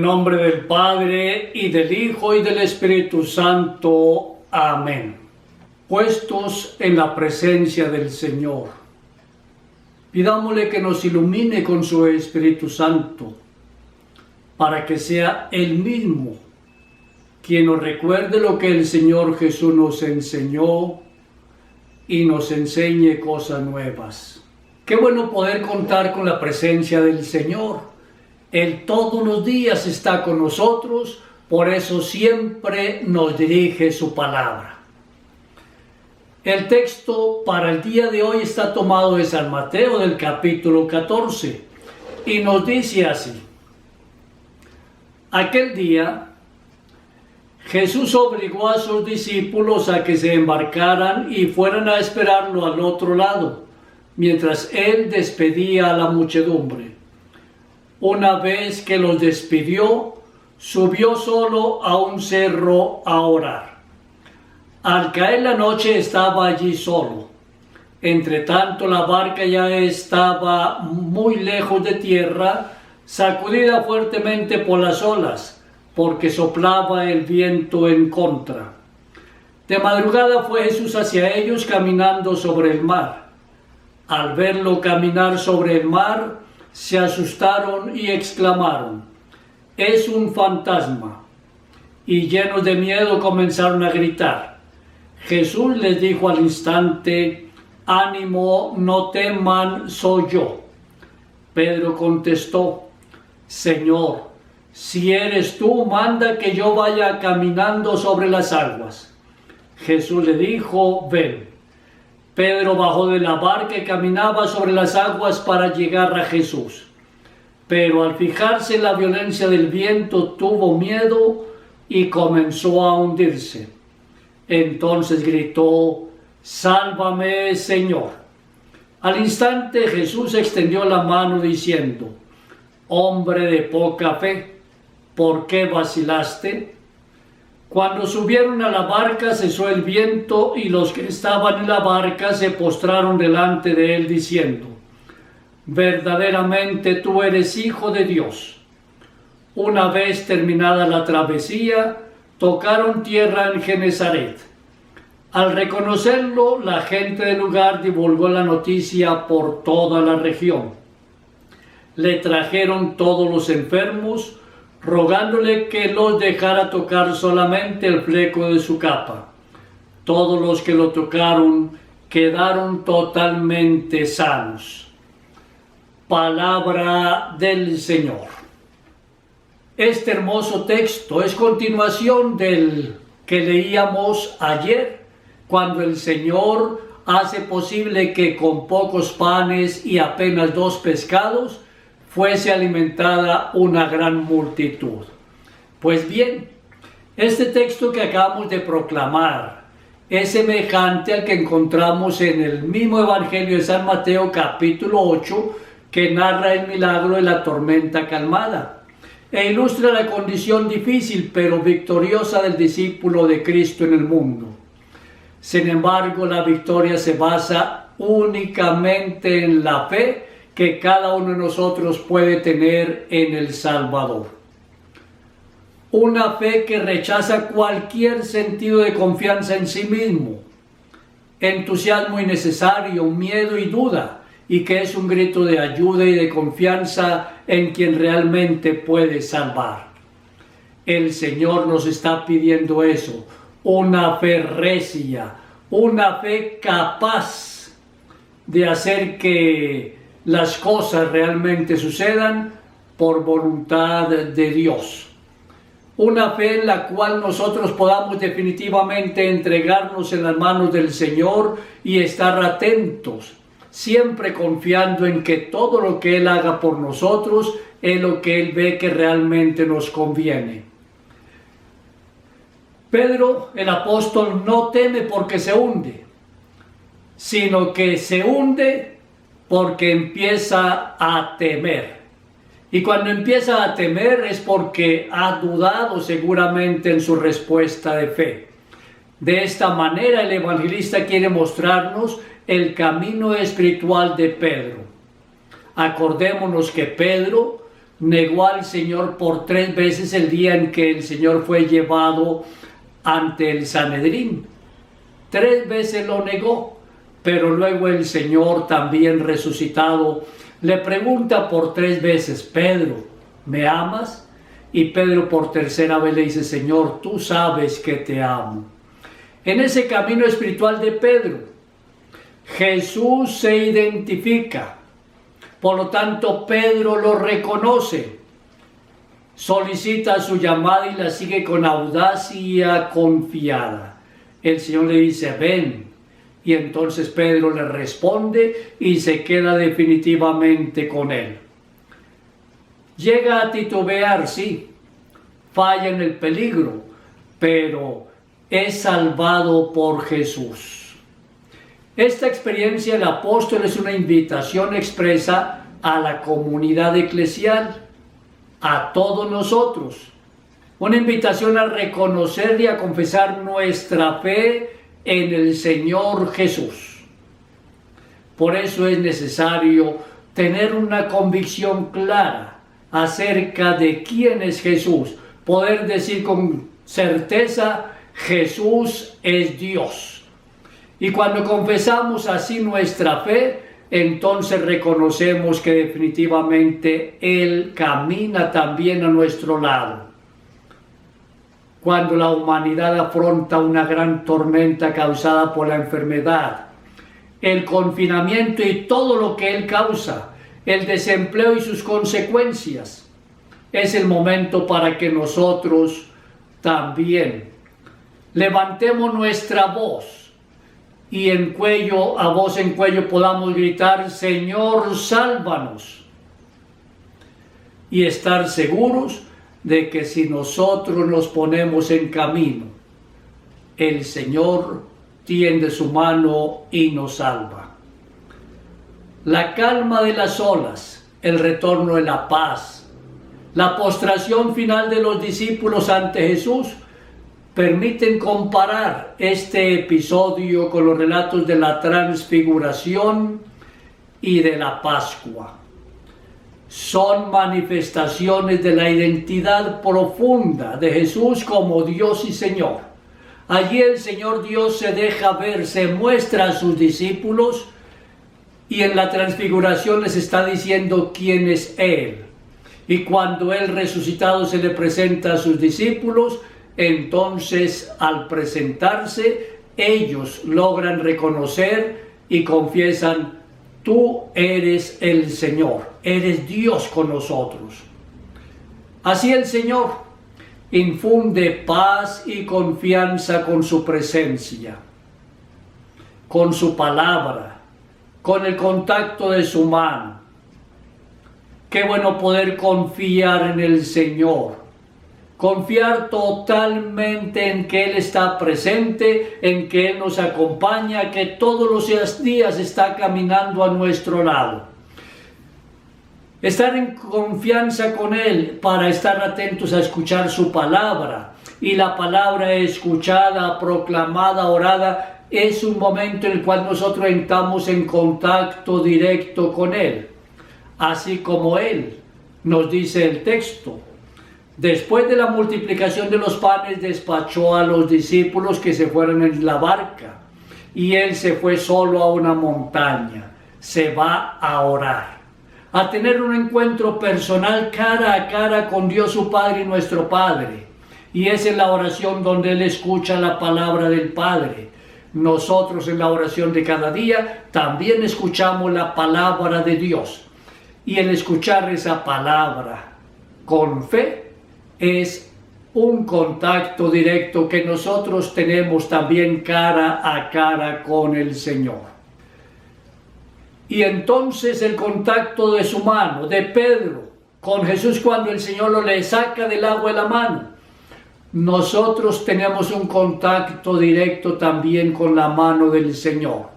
el nombre del Padre, y del Hijo, y del Espíritu Santo. Amén. Puestos en la presencia del Señor, pidámosle que nos ilumine con su Espíritu Santo, para que sea Él mismo quien nos recuerde lo que el Señor Jesús nos enseñó y nos enseñe cosas nuevas. Qué bueno poder contar con la presencia del Señor. Él todos los días está con nosotros, por eso siempre nos dirige su palabra. El texto para el día de hoy está tomado de San Mateo del capítulo 14 y nos dice así: aquel día Jesús obligó a sus discípulos a que se embarcaran y fueran a esperarlo al otro lado, mientras él despedía a la muchedumbre. Una vez que los despidió, subió solo a un cerro a orar. Al caer la noche estaba allí solo. Entretanto, la barca ya estaba muy lejos de tierra, sacudida fuertemente por las olas, porque soplaba el viento en contra. De madrugada fue Jesús hacia ellos caminando sobre el mar. Al verlo caminar sobre el mar, se asustaron y exclamaron: «¡Es un fantasma!». Y llenos de miedo comenzaron a gritar. Jesús les dijo al instante: «Ánimo, no teman, soy yo». Pedro contestó: «Señor, si eres tú, manda que yo vaya caminando sobre las aguas». Jesús le dijo: «Ven». Pedro bajó de la barca y caminaba sobre las aguas para llegar a Jesús. Pero al fijarse en la violencia del viento, tuvo miedo y comenzó a hundirse. Entonces gritó: «¡Sálvame, Señor!». Al instante Jesús extendió la mano diciendo: «Hombre de poca fe, ¿por qué vacilaste?». Cuando subieron a la barca cesó el viento y los que estaban en la barca se postraron delante de él diciendo: «Verdaderamente tú eres Hijo de Dios». Una vez terminada la travesía, tocaron tierra en Genesaret. Al reconocerlo, la gente del lugar divulgó la noticia por toda la región. Le trajeron todos los enfermos, rogándole que los dejara tocar solamente el fleco de su capa. Todos los que lo tocaron quedaron totalmente sanos. Palabra del Señor. Este hermoso texto es continuación del que leíamos ayer, cuando el Señor hace posible que con pocos panes y apenas 2 pescados fuese alimentada una gran multitud. Pues bien, este texto que acabamos de proclamar es semejante al que encontramos en el mismo Evangelio de San Mateo capítulo 8, que narra el milagro de la tormenta calmada e ilustra la condición difícil pero victoriosa del discípulo de Cristo en el mundo. Sin embargo, la victoria se basa únicamente en la fe que cada uno de nosotros puede tener en el Salvador. Una fe que rechaza cualquier sentido de confianza en sí mismo, entusiasmo innecesario, miedo y duda, y que es un grito de ayuda y de confianza en quien realmente puede salvar. El Señor nos está pidiendo eso, una fe recia, una fe capaz de hacer que las cosas realmente sucedan por voluntad de Dios. Una fe en la cual nosotros podamos definitivamente entregarnos en las manos del Señor y estar atentos, siempre confiando en que todo lo que Él haga por nosotros es lo que Él ve que realmente nos conviene. Pedro, el apóstol, no teme porque se hunde, sino que se hunde porque empieza a temer. Y cuando empieza a temer es porque ha dudado seguramente en su respuesta de fe. De esta manera el evangelista quiere mostrarnos el camino espiritual de Pedro. Acordémonos que Pedro negó al Señor por 3 veces el día en que el Señor fue llevado ante el Sanedrín. 3 veces lo negó, pero luego el Señor, también resucitado, le pregunta por 3 veces: Pedro, ¿me amas? Y Pedro por 3ª vez le dice: Señor, tú sabes que te amo. En ese camino espiritual de Pedro, Jesús se identifica. Por lo tanto, Pedro lo reconoce, solicita su llamada y la sigue con audacia confiada. El Señor le dice: ven. Y entonces Pedro le responde y se queda definitivamente con él. Llega a titubear, sí, falla en el peligro, pero es salvado por Jesús. Esta experiencia del apóstol es una invitación expresa a la comunidad eclesial, a todos nosotros. Una invitación a reconocer y a confesar nuestra fe en el Señor Jesús. Por eso es necesario tener una convicción clara acerca de quién es Jesús. Poder decir con certeza: Jesús es Dios. Y cuando confesamos así nuestra fe, entonces reconocemos que definitivamente Él camina también a nuestro lado. Cuando la humanidad afronta una gran tormenta causada por la enfermedad, el confinamiento y todo lo que él causa, el desempleo y sus consecuencias, es el momento para que nosotros también levantemos nuestra voz y a voz en cuello podamos gritar: Señor, sálvanos. Y estar seguros de que si nosotros nos ponemos en camino, el Señor tiende su mano y nos salva. La calma de las olas, el retorno de la paz, la postración final de los discípulos ante Jesús permiten comparar este episodio con los relatos de la transfiguración y de la Pascua. Son manifestaciones de la identidad profunda de Jesús como Dios y Señor. Allí el Señor Dios se deja ver, se muestra a sus discípulos, y en la transfiguración les está diciendo quién es Él. Y cuando Él resucitado se le presenta a sus discípulos, entonces al presentarse, ellos logran reconocer y confiesan: tú eres el Señor, eres Dios con nosotros. Así el Señor infunde paz y confianza con su presencia, con su palabra, con el contacto de su mano. Qué bueno poder confiar en el Señor. Confiar totalmente en que Él está presente, en que Él nos acompaña, que todos los días está caminando a nuestro lado. Estar en confianza con Él para estar atentos a escuchar su palabra. Y la palabra escuchada, proclamada, orada, es un momento en el cual nosotros entramos en contacto directo con Él. Así como Él nos dice el texto: después de la multiplicación de los panes, despachó a los discípulos que se fueran en la barca, y Él se fue solo a una montaña. Se va a orar, a tener un encuentro personal cara a cara con Dios su Padre y nuestro Padre. Y es en la oración donde Él escucha la palabra del Padre. Nosotros en la oración de cada día también escuchamos la palabra de Dios. Y el escuchar esa palabra con fe es un contacto directo que nosotros tenemos también cara a cara con el Señor. Y entonces el contacto de su mano, de Pedro, con Jesús cuando el Señor lo le saca del agua de la mano. Nosotros tenemos un contacto directo también con la mano del Señor.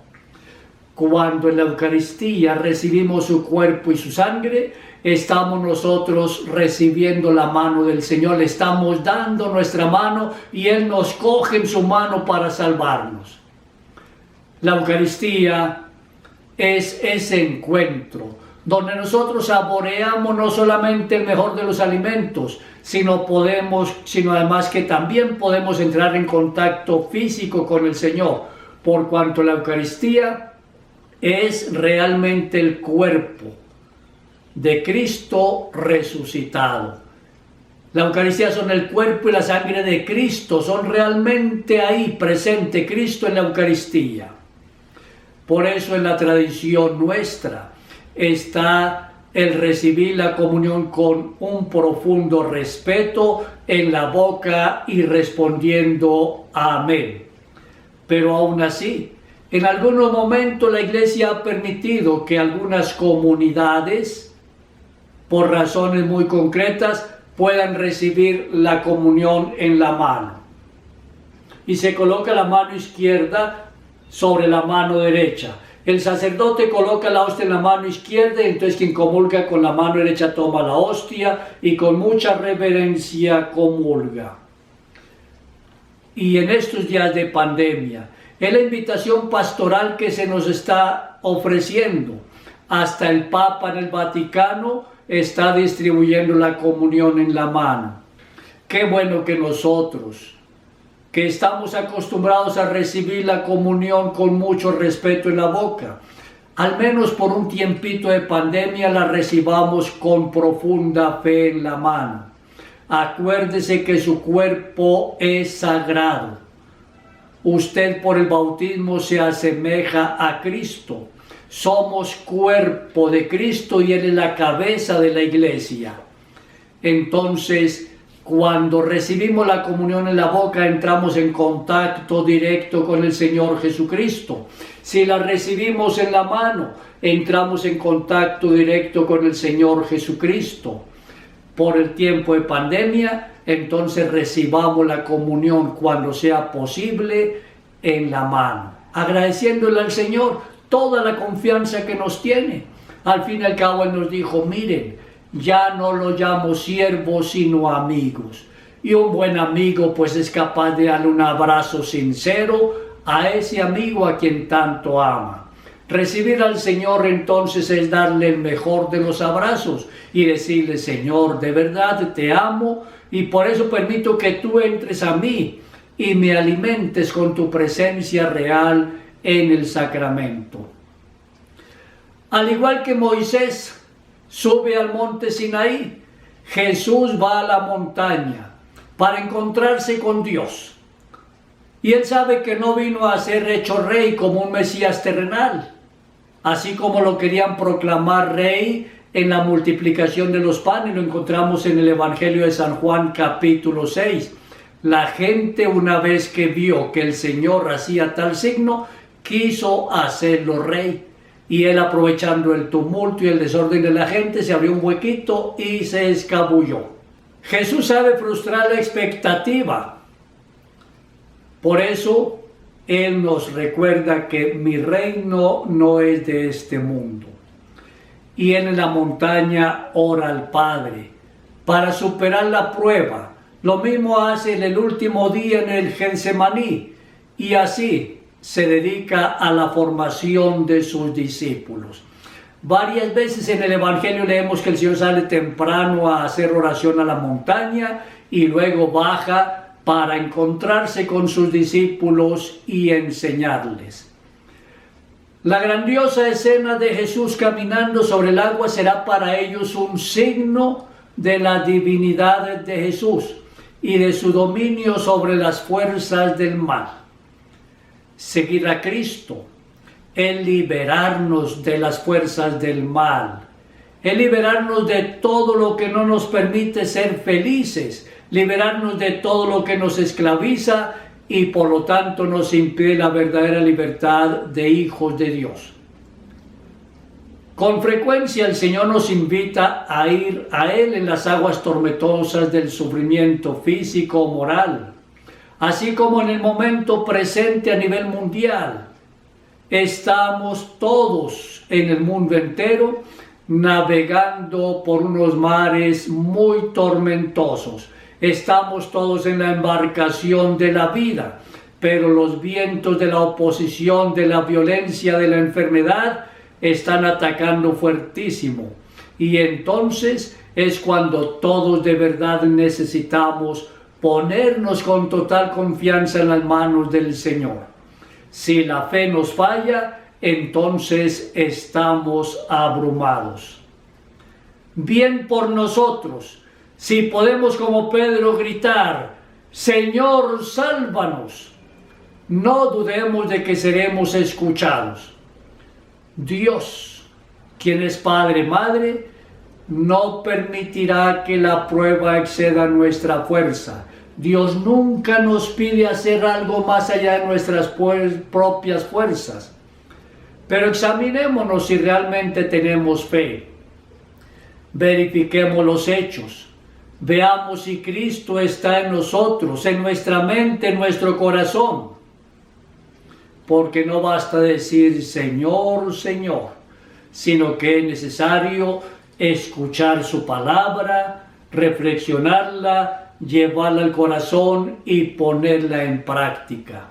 Cuando en la Eucaristía recibimos su cuerpo y su sangre, estamos nosotros recibiendo la mano del Señor, le estamos dando nuestra mano y Él nos coge en su mano para salvarnos. La Eucaristía es ese encuentro donde nosotros saboreamos no solamente el mejor de los alimentos, sino además que también podemos entrar en contacto físico con el Señor, por cuanto la Eucaristía es realmente el cuerpo de Cristo resucitado. La Eucaristía son el cuerpo y la sangre de Cristo, son realmente ahí presente Cristo en la Eucaristía. Por eso en la tradición nuestra está el recibir la comunión con un profundo respeto en la boca y respondiendo amén. Pero aún así, en algunos momentos la Iglesia ha permitido que algunas comunidades, por razones muy concretas, puedan recibir la comunión en la mano. Y se coloca la mano izquierda sobre la mano derecha. El sacerdote coloca la hostia en la mano izquierda y entonces quien comulga con la mano derecha toma la hostia y con mucha reverencia comulga. Y en estos días de pandemia, es la invitación pastoral que se nos está ofreciendo. Hasta el Papa en el Vaticano está distribuyendo la comunión en la mano. Qué bueno que nosotros, que estamos acostumbrados a recibir la comunión con mucho respeto en la boca, al menos por un tiempito de pandemia la recibamos con profunda fe en la mano. Acuérdese que su cuerpo es sagrado. Usted por el bautismo se asemeja a Cristo. Somos cuerpo de Cristo y Él es la cabeza de la Iglesia. Entonces, cuando recibimos la comunión en la boca, entramos en contacto directo con el Señor Jesucristo. Si la recibimos en la mano, entramos en contacto directo con el Señor Jesucristo. Por el tiempo de pandemia, entonces recibamos la comunión cuando sea posible en la mano, agradeciéndole al Señor toda la confianza que nos tiene. Al fin y al cabo Él nos dijo, miren, ya no lo llamo siervos sino amigos. Y un buen amigo pues es capaz de darle un abrazo sincero a ese amigo a quien tanto ama. Recibir al Señor entonces es darle el mejor de los abrazos y decirle, Señor, de verdad te amo y por eso permito que tú entres a mí y me alimentes con tu presencia real en el sacramento. Al igual que Moisés sube al monte Sinaí, Jesús va a la montaña para encontrarse con Dios. Y Él sabe que no vino a ser hecho rey como un Mesías terrenal, así como lo querían proclamar rey en la multiplicación de los panes. Lo encontramos en el Evangelio de San Juan capítulo 6. La gente, una vez que vio que el Señor hacía tal signo, quiso hacerlo rey. Y Él, aprovechando el tumulto y el desorden de la gente, se abrió un huequito y se escabulló. Jesús sabe frustrar la expectativa. Por eso Él nos recuerda que mi reino no es de este mundo. Y Él en la montaña ora al Padre para superar la prueba. Lo mismo hace en el último día en el Getsemaní. Y así se dedica a la formación de sus discípulos. Varias veces en el Evangelio leemos que el Señor sale temprano a hacer oración a la montaña y luego baja para encontrarse con sus discípulos y enseñarles. La grandiosa escena de Jesús caminando sobre el agua será para ellos un signo de la divinidad de Jesús y de su dominio sobre las fuerzas del mal. Seguir a Cristo es liberarnos de las fuerzas del mal, es liberarnos de todo lo que no nos permite ser felices, liberarnos de todo lo que nos esclaviza y por lo tanto nos impide la verdadera libertad de hijos de Dios. Con frecuencia el Señor nos invita a ir a Él en las aguas tormentosas del sufrimiento físico o moral, así como en el momento presente a nivel mundial. Estamos todos en el mundo entero navegando por unos mares muy tormentosos. Estamos todos en la embarcación de la vida, pero los vientos de la oposición, de la violencia, de la enfermedad, están atacando fuertísimo. Y entonces es cuando todos de verdad necesitamos ponernos con total confianza en las manos del Señor. Si la fe nos falla, entonces estamos abrumados. Bien por nosotros, si podemos como Pedro gritar, Señor, sálvanos, no dudemos de que seremos escuchados. Dios, quien es Padre, Madre, no permitirá que la prueba exceda nuestra fuerza. Dios nunca nos pide hacer algo más allá de nuestras propias fuerzas. Pero examinémonos si realmente tenemos fe. Verifiquemos los hechos. Veamos si Cristo está en nosotros, en nuestra mente, en nuestro corazón. Porque no basta decir Señor, Señor, sino que es necesario escuchar su palabra, reflexionarla, llevarla al corazón y ponerla en práctica.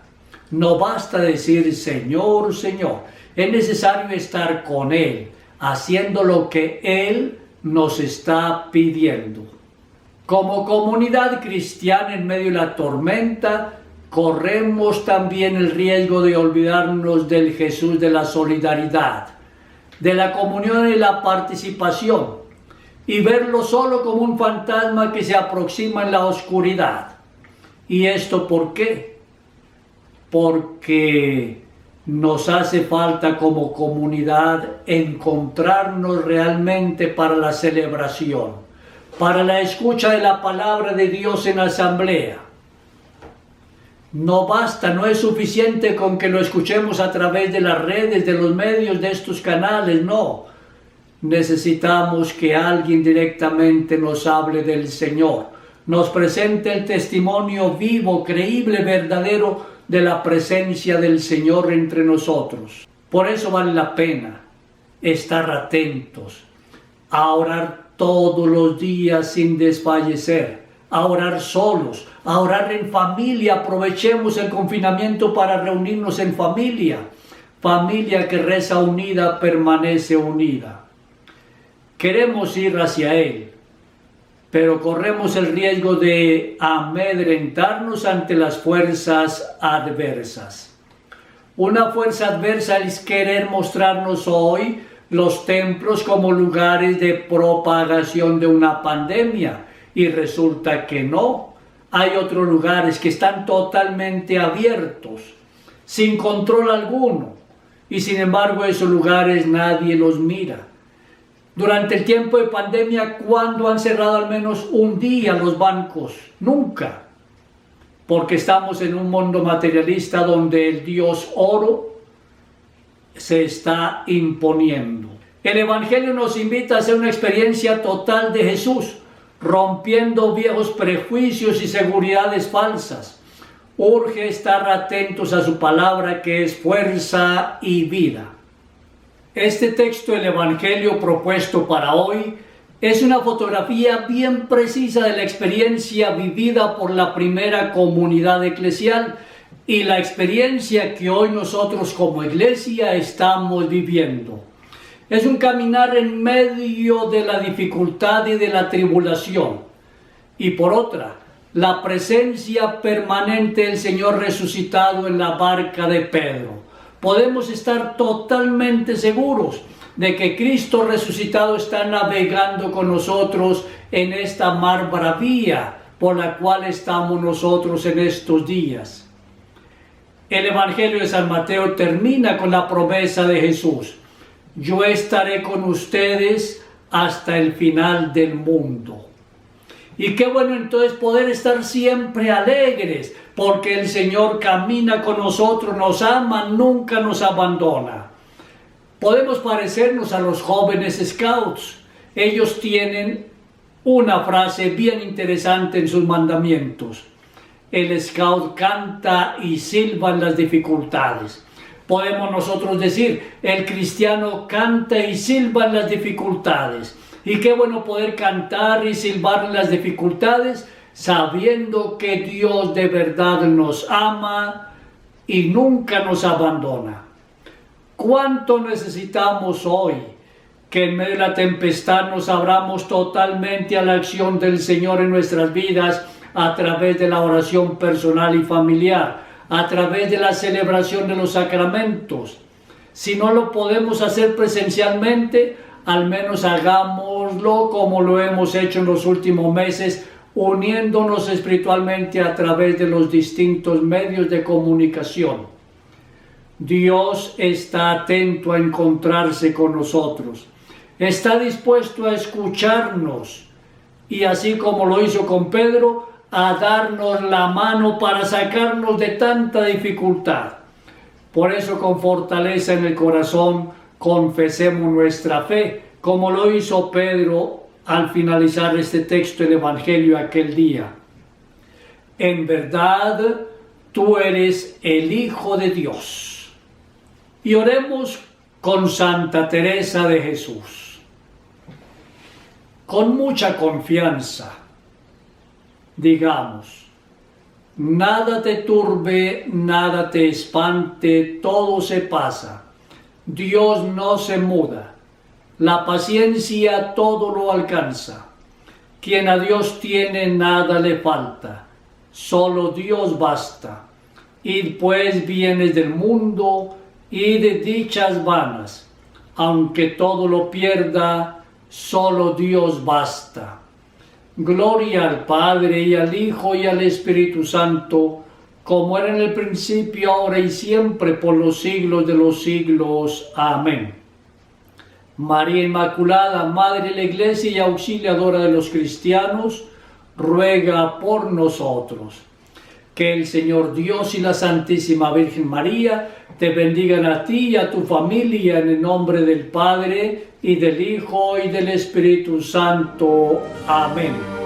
No basta decir Señor, Señor, es necesario estar con Él, haciendo lo que Él nos está pidiendo. Como comunidad cristiana en medio de la tormenta, corremos también el riesgo de olvidarnos del Jesús de la solidaridad, de la comunión y la participación, y verlo solo como un fantasma que se aproxima en la oscuridad. ¿Y esto por qué? Porque nos hace falta como comunidad encontrarnos realmente para la celebración, para la escucha de la palabra de Dios en asamblea. No basta, no es suficiente con que lo escuchemos a través de las redes, de los medios, de estos canales, no. Necesitamos que alguien directamente nos hable del Señor, nos presente el testimonio vivo, creíble, verdadero de la presencia del Señor entre nosotros. Por eso vale la pena estar atentos, a orar todos los días sin desfallecer, a orar solos, a orar en familia. Aprovechemos el confinamiento para reunirnos en familia. Familia que reza unida permanece unida. Queremos ir hacia Él, pero corremos el riesgo de amedrentarnos ante las fuerzas adversas. Una fuerza adversa es querer mostrarnos hoy los templos como lugares de propagación de una pandemia, y resulta que no. Hay otros lugares que están totalmente abiertos, sin control alguno, y sin embargo esos lugares nadie los mira. Durante el tiempo de pandemia, ¿cuándo han cerrado al menos un día los bancos? Nunca. Porque estamos en un mundo materialista donde el Dios oro se está imponiendo. El Evangelio nos invita a hacer una experiencia total de Jesús, rompiendo viejos prejuicios y seguridades falsas. Urge estar atentos a su palabra, que es fuerza y vida. Este texto del Evangelio propuesto para hoy es una fotografía bien precisa de la experiencia vivida por la primera comunidad eclesial y la experiencia que hoy nosotros como iglesia estamos viviendo. Es un caminar en medio de la dificultad y de la tribulación. Y por otra, la presencia permanente del Señor resucitado en la barca de Pedro. Podemos estar totalmente seguros de que Cristo resucitado está navegando con nosotros en esta mar bravía por la cual estamos nosotros en estos días. El Evangelio de San Mateo termina con la promesa de Jesús: yo estaré con ustedes hasta el final del mundo. Y qué bueno entonces poder estar siempre alegres, porque el Señor camina con nosotros, nos ama, nunca nos abandona. Podemos parecernos a los jóvenes scouts. Ellos tienen una frase bien interesante en sus mandamientos. El scout canta y silba en las dificultades. Podemos nosotros decir, el cristiano canta y silba en las dificultades. Y qué bueno poder cantar y silbar en las dificultades, sabiendo que Dios de verdad nos ama y nunca nos abandona. ¿Cuánto necesitamos hoy que en medio de la tempestad nos abramos totalmente a la acción del Señor en nuestras vidas a través de la oración personal y familiar, a través de la celebración de los sacramentos? Si no lo podemos hacer presencialmente, al menos hagámoslo como lo hemos hecho en los últimos meses, uniéndonos espiritualmente a través de los distintos medios de comunicación. Dios está atento a encontrarse con nosotros. Está dispuesto a escucharnos y, así como lo hizo con Pedro, a darnos la mano para sacarnos de tanta dificultad. Por eso, con fortaleza en el corazón, confesemos nuestra fe, como lo hizo Pedro al finalizar este texto del Evangelio aquel día. En verdad, tú eres el Hijo de Dios. Y oremos con Santa Teresa de Jesús. Con mucha confianza, digamos: nada te turbe, nada te espante, todo se pasa. Dios no se muda, la paciencia todo lo alcanza. Quien a Dios tiene, nada le falta, solo Dios basta. Id pues, bienes del mundo, y de dichas vanas, aunque todo lo pierda, solo Dios basta. Gloria al Padre, y al Hijo, y al Espíritu Santo, como era en el principio, ahora y siempre, por los siglos de los siglos. Amén. María Inmaculada, Madre de la Iglesia y auxiliadora de los cristianos, ruega por nosotros. Que el Señor Dios y la Santísima Virgen María te bendigan a ti y a tu familia, en el nombre del Padre, y del Hijo, y del Espíritu Santo. Amén.